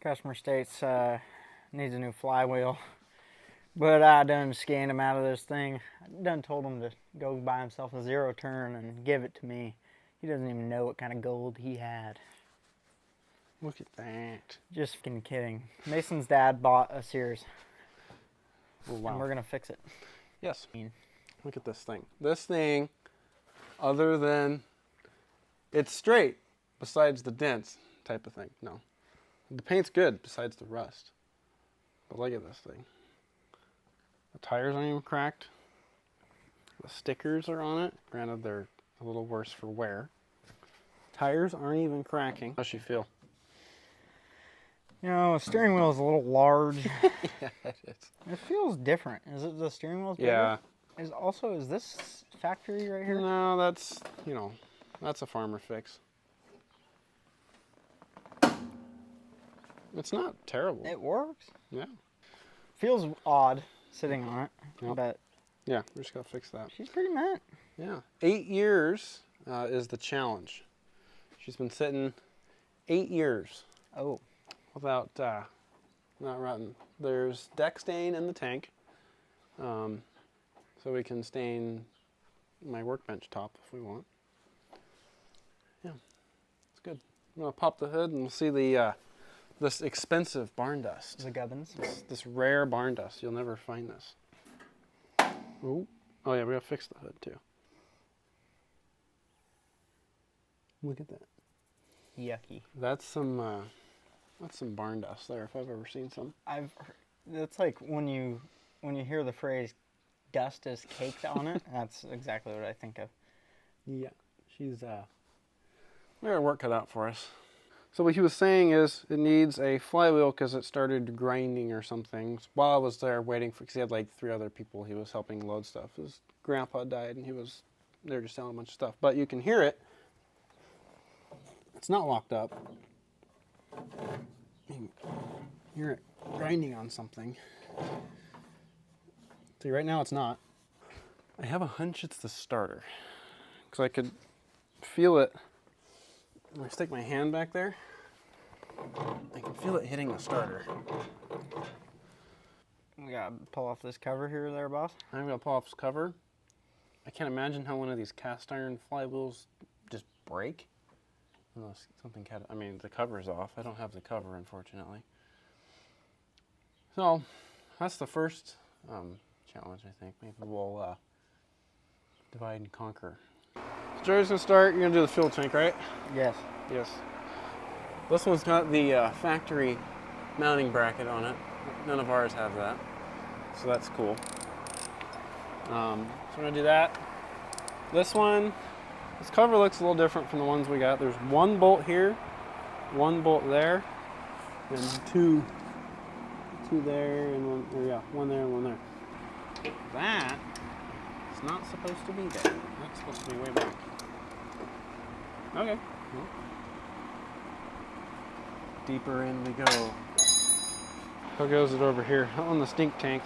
Customer states needs a new flywheel, but I done scanned him out of this thing. I done told him to go buy himself a zero turn and give it to me. He doesn't even know what kind of gold he had. Look at that. Just fucking kidding. Mason's dad bought a Sears. Oh, wow. And we're gonna fix it. Yes. Look at this thing. This thing, other than it's straight, besides the dents type of thing. No. The paint's good besides the rust. But look at this thing. The tires aren't even cracked. The stickers are on it. Granted, they're a little worse for wear. Tires aren't even cracking. How's she feel? You know, the steering wheel is a little large. Yeah, it is. It feels different. Is it the steering wheel's bigger? Yeah. Is this factory right here? No, that's, you know, that's a farmer fix. It's not terrible. It works. Yeah. Feels odd sitting on it, Yep. but Yeah, we just gotta fix that. she's pretty mint. Yeah. 8 years is the challenge. She's been sitting 8 years Oh. without not rotting. There's deck stain in the tank, so we can stain my workbench top if we want. Yeah, it's good. I'm gonna pop the hood and we'll see the this expensive barn dust. The gubbins. This rare barn dust. You'll never find this. Ooh. Oh yeah, we gotta fix the hood too. Look at that. Yucky. That's some barn dust there, if I've ever seen some. That's like when you hear the phrase "dust is caked on it." That's exactly what I think of. Yeah, she's we got work cut out for us. So what he was saying is it needs a flywheel because it started grinding or something. While I was there waiting for, because he had like 3 other people he was helping load stuff. His grandpa died and they were just selling a bunch of stuff. But you can hear it. It's not locked up. You can hear it grinding on something. See, right now it's not. I have a hunch it's the starter. Because I could feel it. When I stick my hand back there, I can feel it hitting the starter. We gotta pull off this cover here, there, boss. I'm gonna pull off this cover. I can't imagine how one of these cast iron flywheels just break. Unless something I mean, the cover's off. I don't have the cover, unfortunately. So, that's the first challenge, I think. Maybe we'll divide and conquer. So Joey's gonna start. You're gonna do the fuel tank, right? Yes. Yes. This one's got the factory mounting bracket on it. None of ours have that, so that's cool. So we're gonna do that. This cover looks a little different from the ones we got. There's 1 bolt here, 1 bolt there, and two there, and one there and one there. That is not supposed to be there. That's supposed to be way back. Okay. Well, deeper in we go. How goes it over here? On the stink tank.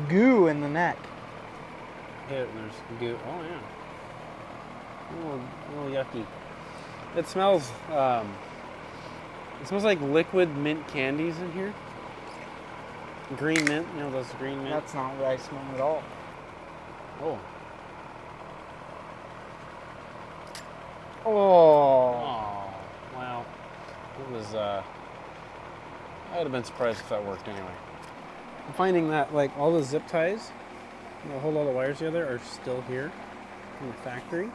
Goo in the neck. Yeah, there's goo. Oh yeah. A little yucky. It smells like liquid mint candies in here. Green mint, you know those green mint? That's not what I smell at all. Oh. Oh. Oh. Wow. It was I would have been surprised if that worked anyway. I'm finding that like all the zip ties, a whole lot of wires together are still here in the factory,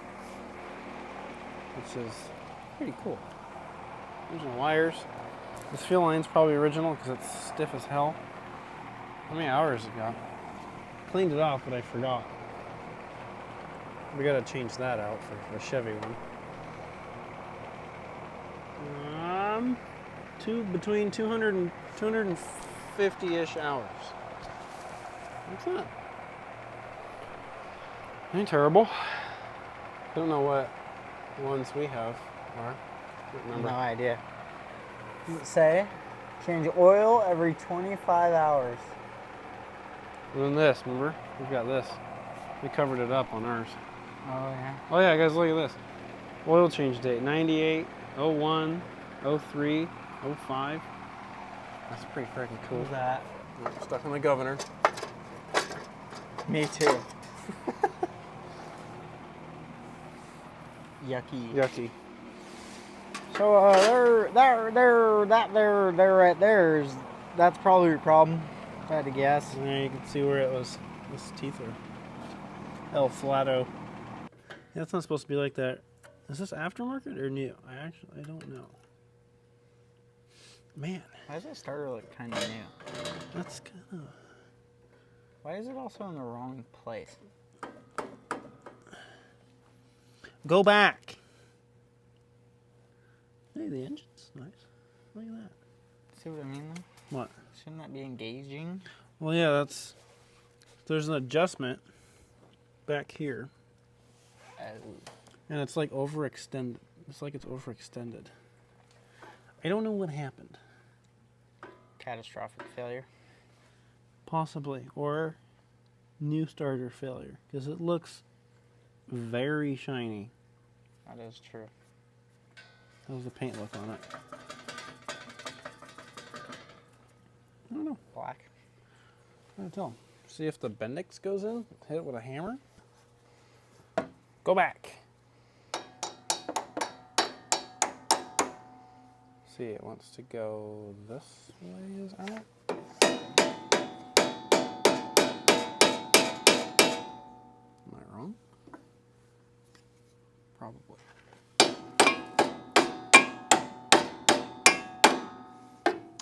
which is pretty cool. Original wires. This fuel line's probably original because it's stiff as hell. How many hours it got? Cleaned it off, but I forgot. We gotta change that out for the Chevy one. Between 200 and 250-ish hours. What's that? Ain't terrible. Don't know what the ones we have are. Don't remember. No idea. Does it say change oil every 25 hours? And then this, remember? We've got this. We covered it up on ours. Oh yeah. Oh yeah, guys, look at this. Oil change date, 98, 01, 03, 05. That's pretty freaking cool. Who's that? Stuck on the governor. Me too. Yucky. Yucky. So there right there is, that's probably your problem, if I had to guess. And there you can see where it was. This teeth are El Flato. Yeah, it's not supposed to be like that. Is this aftermarket or new? I don't know. Man, Why does that starter look kind of new? that's kind of. Why is it also in the wrong place? Go back. Hey, the engine's nice. Look at that. See what I mean though? What? Shouldn't that be engaging? Well, yeah, that's. There's an adjustment back here, Oh. and it's like overextended. It's like it's overextended. I don't know what happened. Catastrophic failure. Possibly, or new starter failure, because it looks very shiny. That is true. How's the paint look on it? I don't know. Black. I can't tell. See if the Bendix goes in. Hit it with a hammer. Go back. See, it wants to go this way. Is out. Am I wrong? Probably.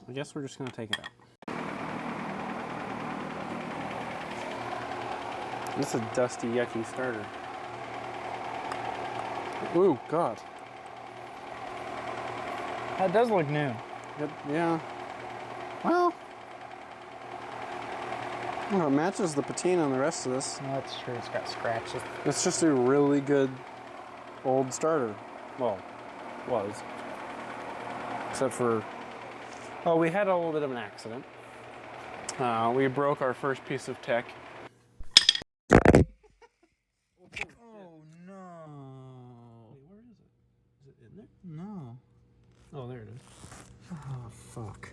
I guess we're just gonna take it out. This is a dusty, yucky starter. Ooh, God. That does look new. Yeah. Well, it matches the patina on the rest of this. No, that's true. It's got scratches. It's just a really good old starter. Well, was. Except for, oh, we had a little bit of an accident. We broke our first piece of tech. Oh no. Wait, where is it? Is it in there? No. Oh, there it is. Oh fuck.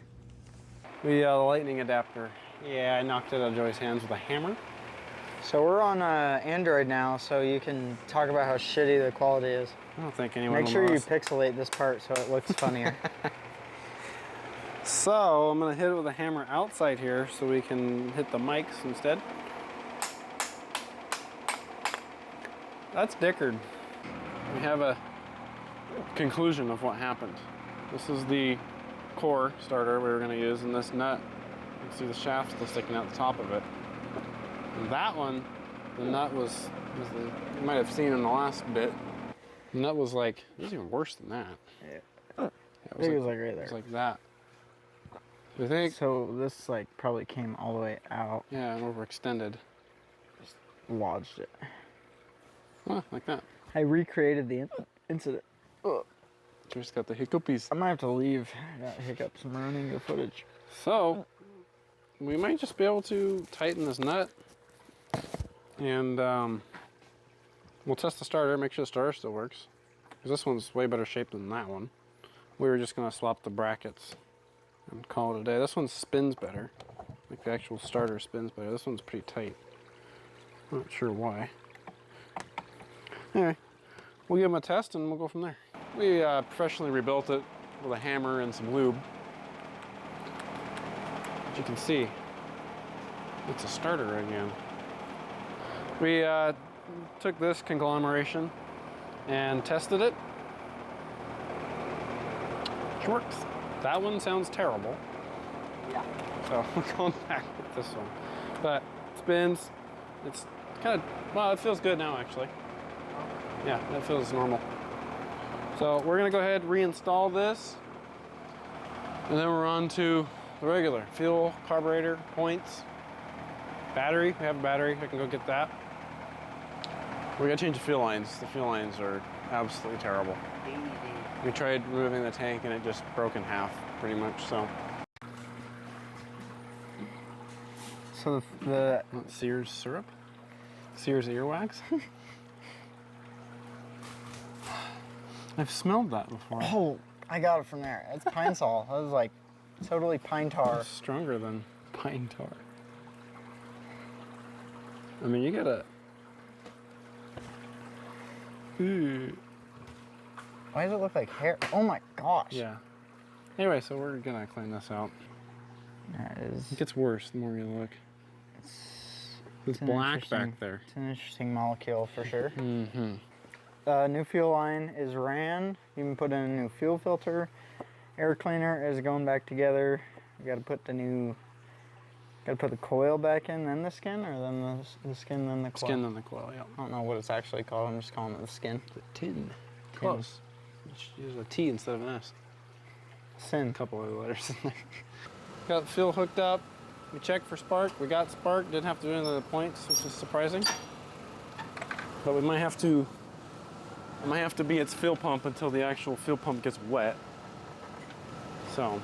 The lightning adapter. Yeah, I knocked it out of Joy's hands with a hammer. So we're on Android now, so you can talk about how shitty the quality is. I don't think anyone Make will sure you notice. pixelate this part so it looks funnier. So I'm gonna hit it with a hammer outside here so we can hit the mics instead. That's dickered. We have a conclusion of what happened. This is the core starter we were gonna use, and this nut, you can see the shaft still sticking out the top of it. And that one, the nut was you might have seen in the last bit, the nut was like, it was even worse than that. Yeah. Yeah, I think it was like right it there. was like that. I think, So this like probably came all the way out. yeah, and overextended. Lodged it. Well, like that. I recreated the incident. Ugh. Just got the hiccupies. I might have to leave. I got hiccups from running the footage. So, we might just be able to tighten this nut. And we'll test the starter, make sure the starter still works. Because this one's way better shape than that one. We were just going to swap the brackets and call it a day. This one spins better. Like the actual starter spins better. This one's pretty tight. Not sure why. Anyway, we'll give them a test and we'll go from there. We professionally rebuilt it with a hammer and some lube. As you can see, it's a starter again. We took this conglomeration and tested it. It works. That one sounds terrible. Yeah. So we're going back with this one. But it spins. It's kind of, well, it feels good now actually. Yeah, that feels normal. So we're gonna go ahead and reinstall this. And then we're on to the regular fuel, carburetor, points, battery. We have a battery, I can go get that. We gotta change the fuel lines. The fuel lines are absolutely terrible. We tried removing the tank and it just broke in half, pretty much, so. So the Sears syrup? Sears earwax? I've smelled that before. oh, I got it from there. It's pine sol. That was like totally pine tar. It's stronger than pine tar. I mean, you gotta. Why does it look like hair? Oh my gosh. Yeah. Anyway, so we're gonna clean this out. That is. It gets worse the more you look. It's black back there. It's an interesting molecule for sure. Mm-hmm. New fuel line is ran. You can put in a new fuel filter. Air cleaner is going back together. You got to put the coil back in, then the skin, or then the skin, then the coil. Skin, then the coil. Yeah. I don't know what it's actually called. I'm just calling it the skin. The tin. Close. Use a T instead of an S. Sin. A couple other letters in there. Got the fuel hooked up. We checked for spark. We got spark. Didn't have to do any of the points, which is surprising. But we might have to. It might have to be its fuel pump until the actual fuel pump gets wet. So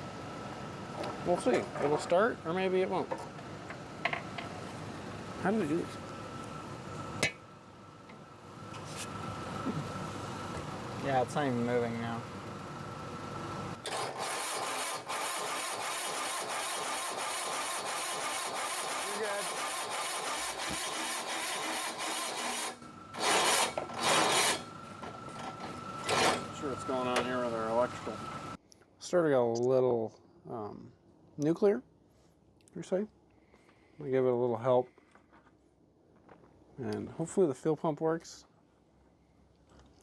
we'll see. It'll start, or maybe it won't. How do we do this? Yeah, it's not even moving now. You're good. Not sure what's going on here with our electrical. Started got a little nuclear, per se. We'll give it a little help. And hopefully the fuel pump works.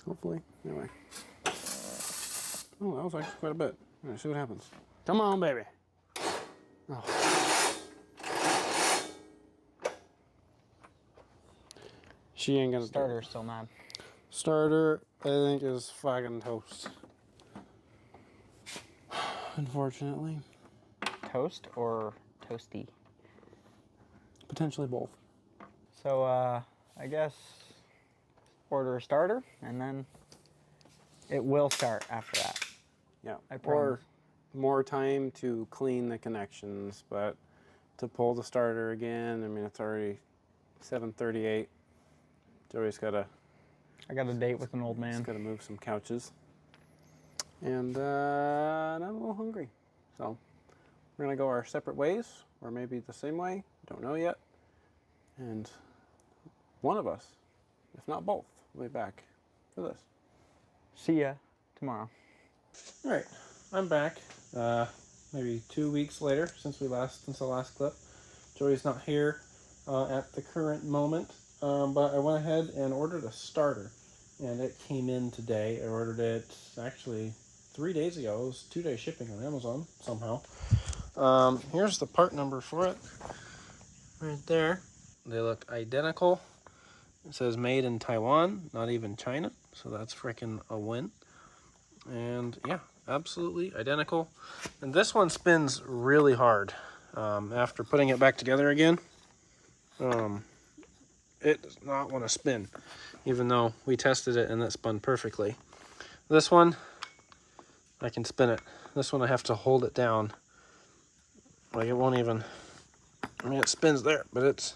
Hopefully. Anyway. Oh, that was actually quite a bit. All right, see what happens. Come on, baby. Oh. She ain't gonna Starter's still mad. Starter, I think, is fucking toast. Unfortunately. Toast or toasty? Potentially both. So, I guess order a starter, and then it will start after that. Yeah. I promise. Or more time to clean the connections, but to pull the starter again, I mean, it's already 7:38. Joey's gotta. I got a date with an old man. He's gotta move some couches. And I'm a little hungry. So we're gonna go our separate ways, or maybe the same way. Don't know yet. And one of us, if not both, will be back for this. See ya tomorrow. All right, I'm back. Maybe 2 weeks later since the last clip. Joey's not here at the current moment, but I went ahead and ordered a starter, and it came in today. I ordered it actually 3 days ago. It was 2-day shipping on Amazon somehow. Here's the part number for it, right there. They look identical. It says made in Taiwan, not even China, so that's freaking a win. And yeah, absolutely identical. And this one spins really hard. After putting it back together again, it does not want to spin, even though we tested it and it spun perfectly. This one, I can spin it. This one I have to hold it down. Like it won't even, I mean it spins there, but it's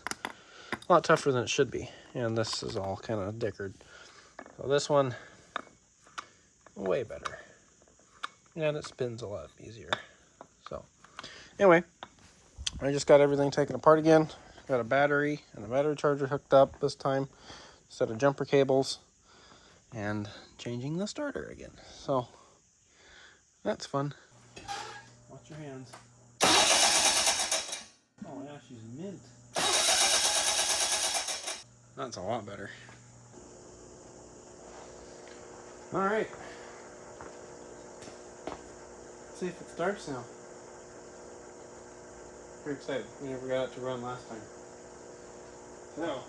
a lot tougher than it should be. And this is all kind of dickered. So this one, way better. And it spins a lot easier. So anyway, I just got everything taken apart again. Got a battery and a battery charger hooked up this time, set of jumper cables, and changing the starter again. So that's fun. Watch your hands. Oh yeah, she's mint. That's a lot better. All right. Let's see if it starts now. Pretty excited. We never got it to run last time. So,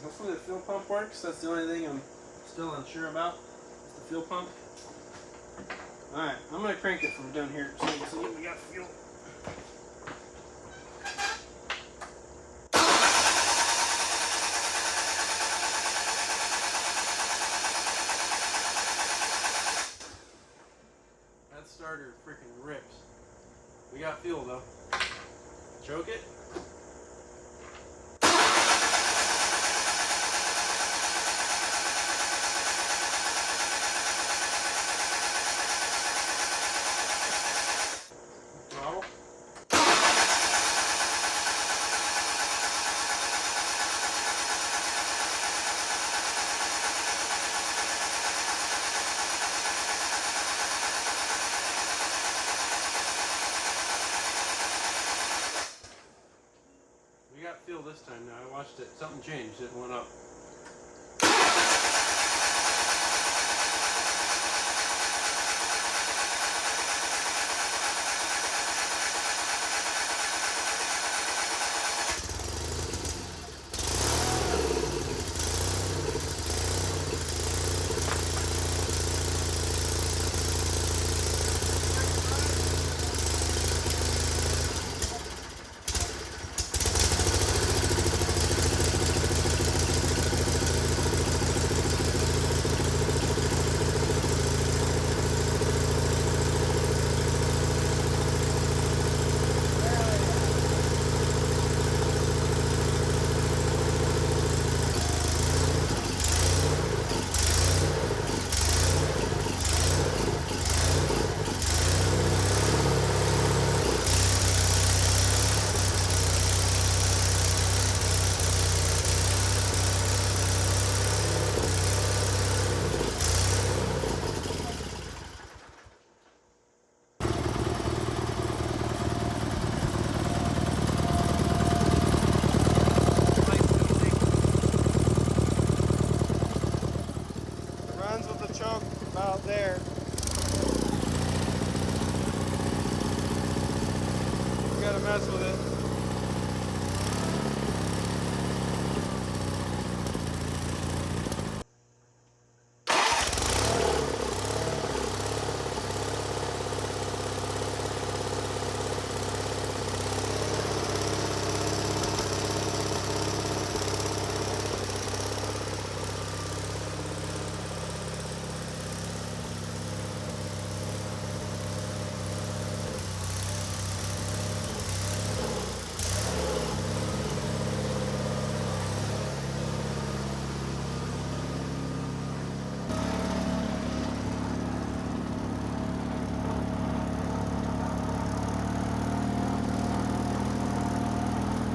hopefully the fuel pump works. That's the only thing I'm still unsure about. Is the fuel pump. All right, I'm gonna crank it from down here so you can see we got fuel. That starter freaking rips. We got fuel though. Choke it. this time now. I watched it. Something changed. It went up. Runs with the choke about there. You gotta mess with it.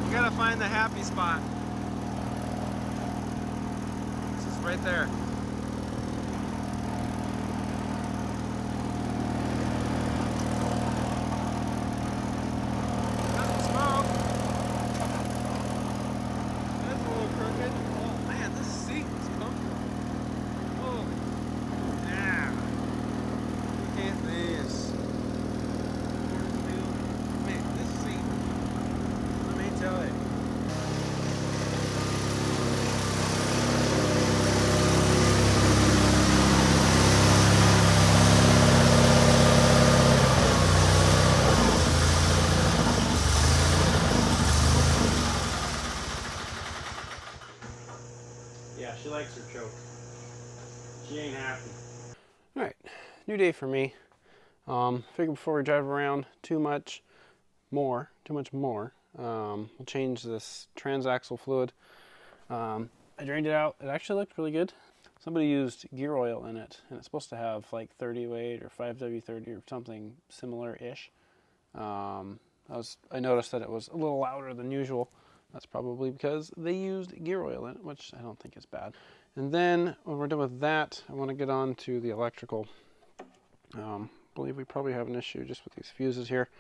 You gotta find the happy spot. This is right there. Doesn't smoke. That's a little crooked. Oh man, this seat is comfortable. Oh, yeah. Look at this. Man, this seat. Let me tell you. Yeah, she likes her choke. She ain't happy. All right, new day for me. Figure before we drive around too much more, we'll change this transaxle fluid. I drained it out. It actually looked really good. Somebody used gear oil in it, and it's supposed to have like 30-weight or 5W30 or something similar-ish. I noticed that it was a little louder than usual. That's probably because they used gear oil in it, which I don't think is bad. And then when we're done with that, I want to get on to the electrical. I believe we probably have an issue just with these fuses here.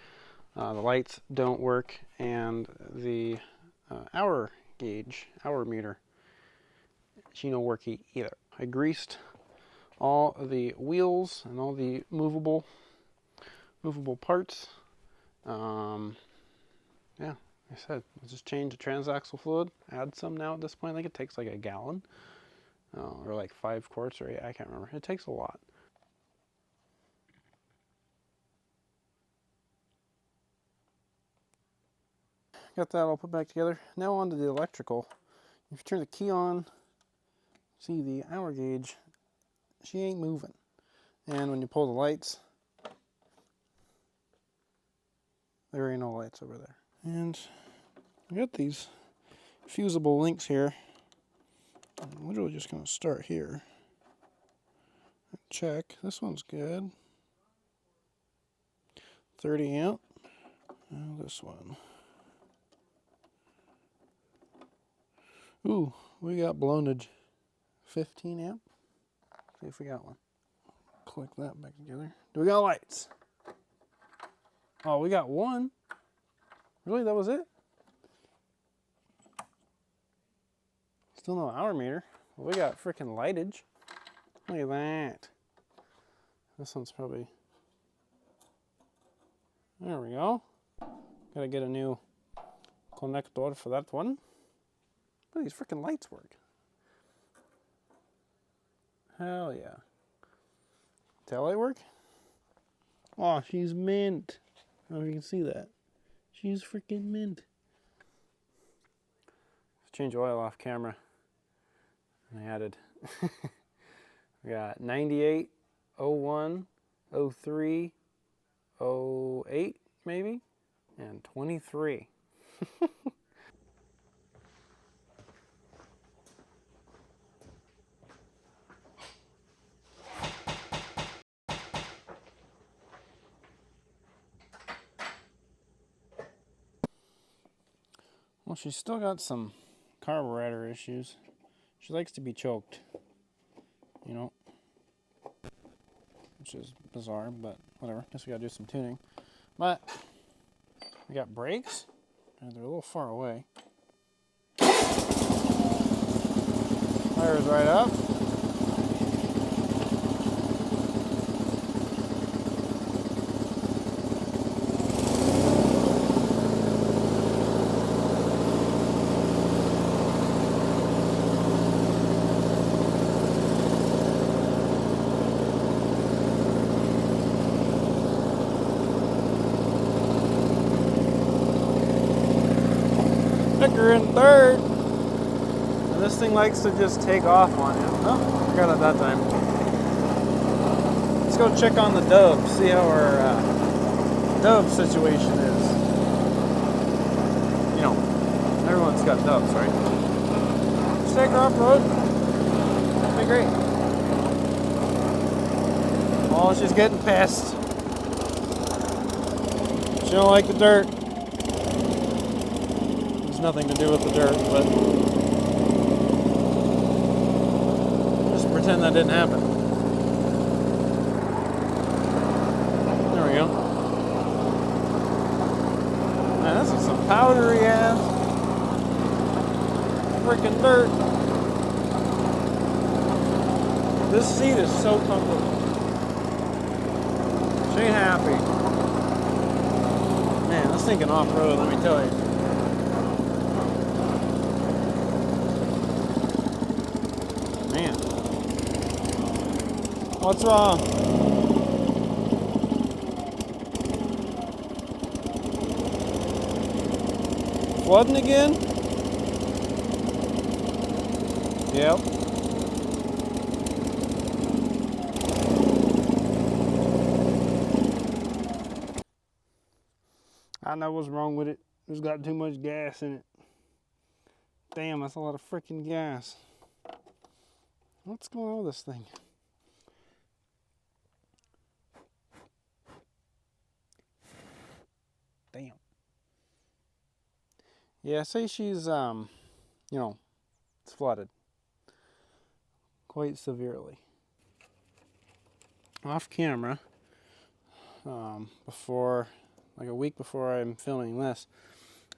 The lights don't work, and the hour meter, she no worky either. I greased all of the wheels and all the movable parts. Yeah, like I said, let's just change the transaxle fluid, add some now at this point. I think it takes like a gallon, or like 5 quarts, or 8, I can't remember. It takes a lot. Got that all put back together. Now on to the electrical. If you turn the key on, see the hour gauge, she ain't moving. And when you pull the lights, there ain't no lights over there. And I got these fusible links here. I'm literally just going to start here. Check. This one's good. 30 amp. Now this one. Ooh, we got blownage. 15 amp. See if we got one. Click that back together. Do we got lights? Oh, we got one. Really, that was it? Still no hour meter. Well, we got freaking lightage. Look at that. This one's probably... There we go. Gotta get a new connector for that one. Look, these freaking lights work. Hell yeah. Tail light work? Oh, she's mint. I don't know if you can see that. She's freaking mint. Let's change oil off camera. I added. We got 98, 01, 03, 08 maybe, and 23. Well, she's still got some carburetor issues. She likes to be choked, you know, which is bizarre, but whatever. Guess we gotta do some tuning. But we got brakes, and they're a little far away. Fires right up. Thicker in third. And this thing likes to just take off on you. Oh, forgot it that time. Let's go check on the Dove, see how our Dove situation is. You know, everyone's got Doves, right? Let's take her off road. That'd be great. Oh, she's getting pissed. She don't like the dirt. Nothing to do with the dirt, but just pretend that didn't happen. There we go. Man, this is some powdery ass freaking dirt. This seat is so comfortable. She ain't happy. Man, this thing can off-road, let me tell you. What's wrong? Flooding again? Yep. I know what's wrong with it. It's got too much gas in it. Damn, that's a lot of freaking gas. What's going on with this thing? Damn. Yeah, say she's, you know, it's flooded quite severely. Off camera, before, like a week before I'm filming this,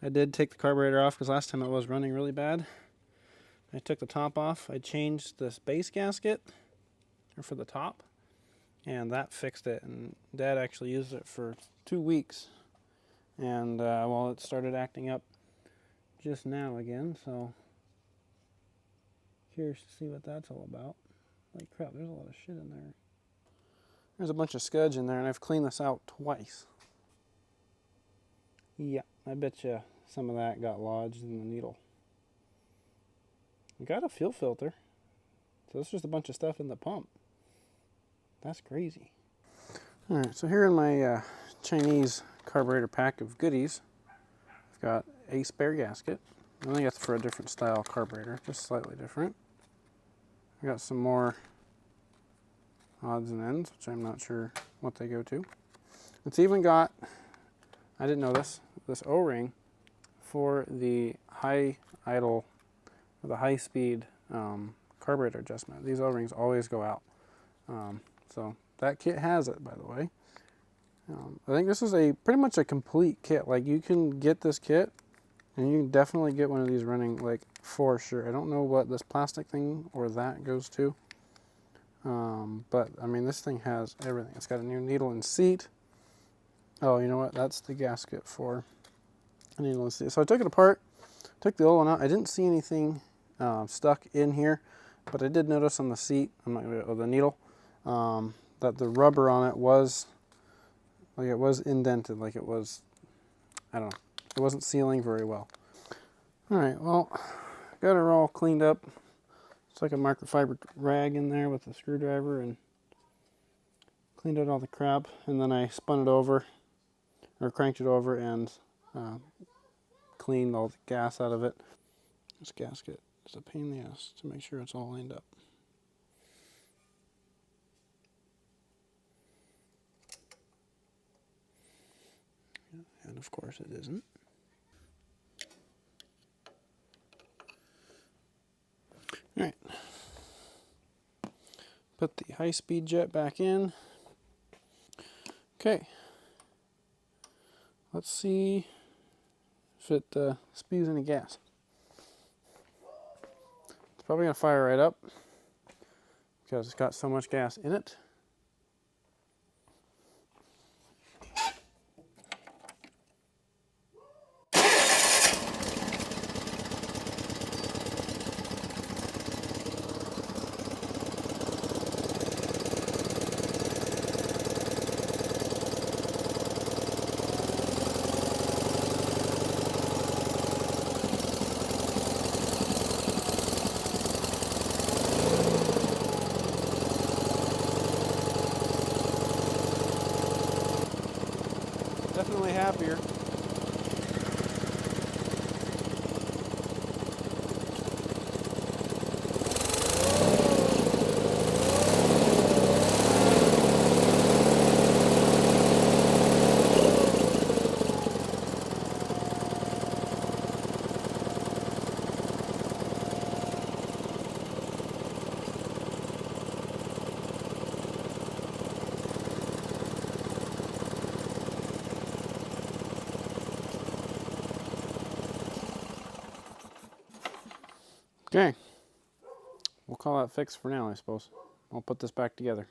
I did take the carburetor off because last time it was running really bad. I took the top off. I changed this base gasket for the top, and that fixed it. And Dad actually used it for 2 weeks. And well, it started acting up just now again, so curious to see what that's all about. Like crap, there's a lot of shit in there. There's a bunch of scudge in there, and I've cleaned this out twice. Yeah, I bet you some of that got lodged in the needle. We got a fuel filter, so it's just a bunch of stuff in the pump. That's crazy. All right, so here in my Chinese carburetor pack of goodies, I've got a spare gasket. I think that's for a different style carburetor, just slightly different. I got some more odds and ends, which I'm not sure what they go to. It's even got, I didn't know this O-ring for the high idle, or the high speed carburetor adjustment. These O-rings always go out. So that kit has it, by the way. I think this is pretty much a complete kit. Like, you can get this kit, and you can definitely get one of these running like for sure. I don't know what this plastic thing or that goes to. But I mean, this thing has everything. It's got a new needle and seat. Oh, you know what? That's the gasket for a needle and seat. So I took it apart, took the old one out. I didn't see anything stuck in here, but I did notice on the seat, or the needle, that the rubber on it was, like it was indented, like it was, I don't know, it wasn't sealing very well. All right, well, got her all cleaned up. It's like a microfiber rag in there with a screwdriver and cleaned out all the crap. And then I spun it over, or cranked it over and cleaned all the gas out of it. This gasket is a pain in the ass to make sure it's all lined up. And of course it isn't. All right. Put the high-speed jet back in. Okay. Let's see if it spews any gas. It's probably going to fire right up because it's got so much gas in it. Definitely happier. Okay, we'll call that fixed for now, I suppose. I'll put this back together.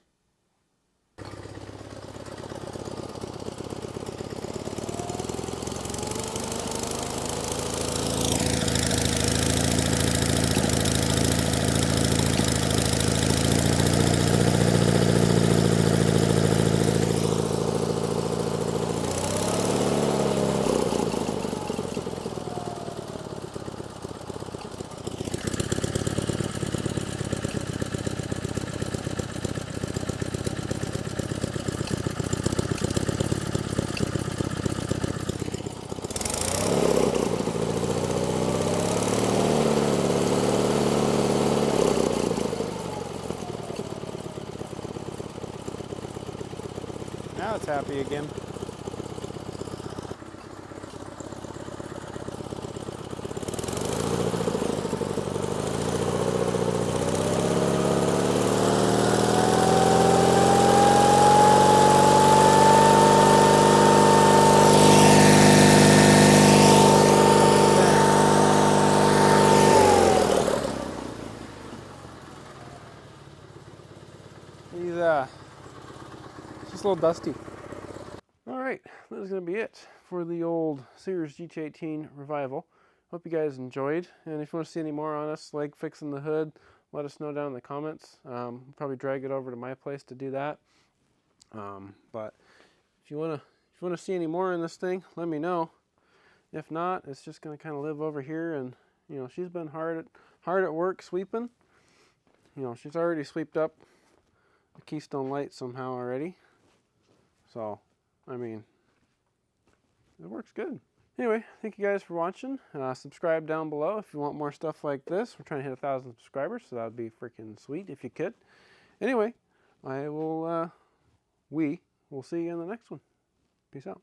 Now it's happy again. He's just a little dusty. All right, that is going to be it for the old Sears GT18 revival. Hope you guys enjoyed, and if you want to see any more on us, like fixing the hood, let us know down in the comments. Probably drag it over to my place to do that. But if you want to see any more in this thing, let me know. If not, it's just going to kind of live over here, and you know, she's been hard at work sweeping. You know, she's already swept up the Keystone light somehow already. So, I mean, it works good. Anyway, thank you guys for watching. Subscribe down below if you want more stuff like this. We're trying to hit 1,000 subscribers, so that would be freaking sweet if you could. Anyway, we will see you in the next one. Peace out.